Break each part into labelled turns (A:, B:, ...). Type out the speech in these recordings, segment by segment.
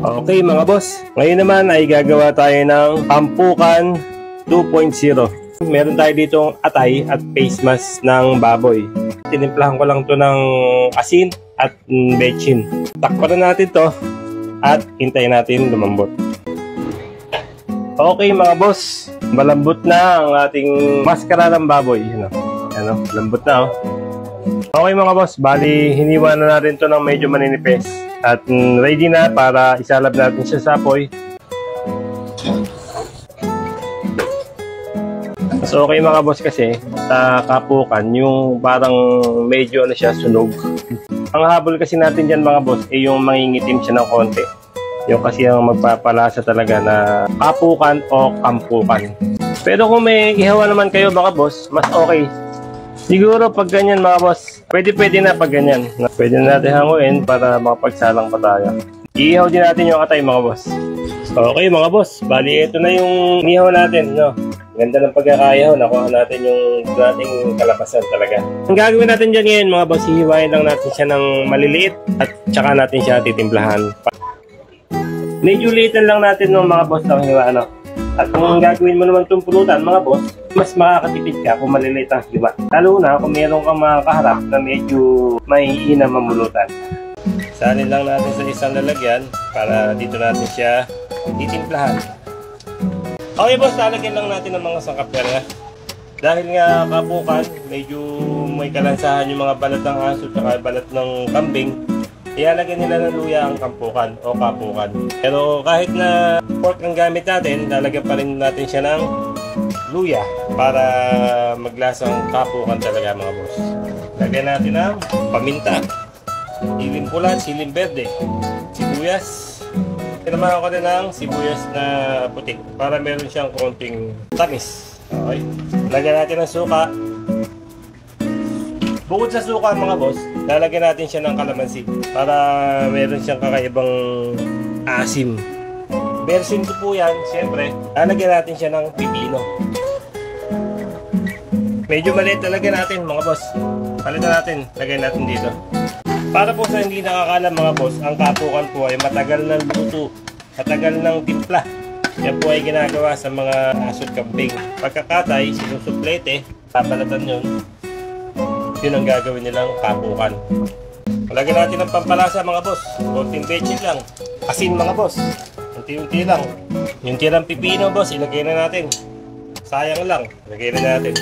A: Okay mga boss, ngayon naman ay gagawa tayo ng Pampukan 2.0. Meron tayo ditong atay at face mask ng baboy. Tinimplahan ko lang to ng asin at bechin. Takpan na natin to at hintayin natin lumambot. Okay mga boss, malambot na ang ating maskara ng baboy. Ano, lambot na oh. Okay mga boss, bali hiniwa na natin to ng medyo maninipis. At ready na para isalab natin siya sa apoy. So okay mga boss, kasi sa kapukan yung parang medyo ano siya, sunog. Ang habol kasi natin dyan mga boss ay yung mangingitim siya ng konti. Yung kasi ang magpapalasa talaga na kapukan o kampukan. Pero kung may ihawa naman kayo mga boss, mas okay. Siguro pag ganyan mga boss, pwede na pag ganyan. Pwede na natin hanguin para makapagsalang pa tayo. Iihaw din natin yung atay mga boss. Okay mga boss, bali ito na yung ihaw natin, no? Ganda ng pagkakaihaw, nakuha natin yung dating kalabasan talaga. Ang gagawin natin dyan ngayon mga boss, hihiwain lang natin siya ng maliliit at tsaka natin siya titimplahan. Medyo liitan lang natin ng mga boss ang hiwa, no? At kung gagawin mo naman itong pulutan mga boss, mas makakatipid ka kung maliliit ang hiwa. Lalo na kung meron kang mga kaharap na medyo mahihina mamulutan. Salin lang natin sa isang lalagyan para dito natin siya titimplahan. Okay boss, lalagyan lang natin ng mga sangkapya nga. Dahil nga kapukan, medyo may kalansahan yung mga balat ng aso at balat ng kambing, ilalagyan nila ng luya ang kampukan o kapukan. Pero kahit na pork ang gamit natin, lalagyan pa rin natin siya ng luya para maglasang kapukan talaga mga boss. Lagyan natin ng paminta, siling pula, siling berde, sibuyas. Tinamahan ko din ng sibuyas na puti para meron siyang konting tamis. Okay. Lagyan natin ng suka. Bukod sa suka mga boss, lalagyan natin siya ng kalamansi para meron siyang kakaibang asim. Version ko po yan, siyempre, lalagyan natin siya ng pipino. Medyo maliit lalagyan natin mga boss. Palitan natin, lagyan natin dito. Para po sa hindi nakakalam mga boss, ang kapukan po ay matagal ng luto, matagal ng timpla. Yan po ay ginagawa sa mga asot kambing. Pagkakatay, sinusuplete, papalatan yun. Yun ang gagawin nilang kapukan. Lagyan natin ng pampalasa mga boss. Konting bechin lang. Asin mga boss. Unti-unti lang. Yung tirang pipino boss, ilagay na natin. Sayang lang, ilagay na natin.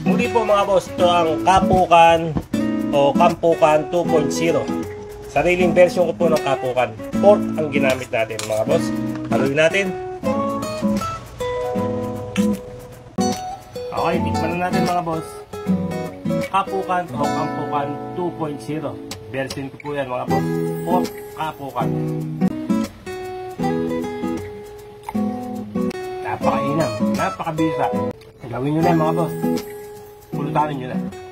A: Muli po mga boss, ito ang kapukan o kampukan 2.0. Sariling version ko po ng kapukan. Pork ang ginamit natin mga boss. Haluin natin. Okay, tikman na natin mga boss. Kapukan o kampukan 2.0. Version ko po yan mga boss. Pork kapukan. Napakainam, napakabisa. Gawin nyo na mga boss. Pulutanin nyo na.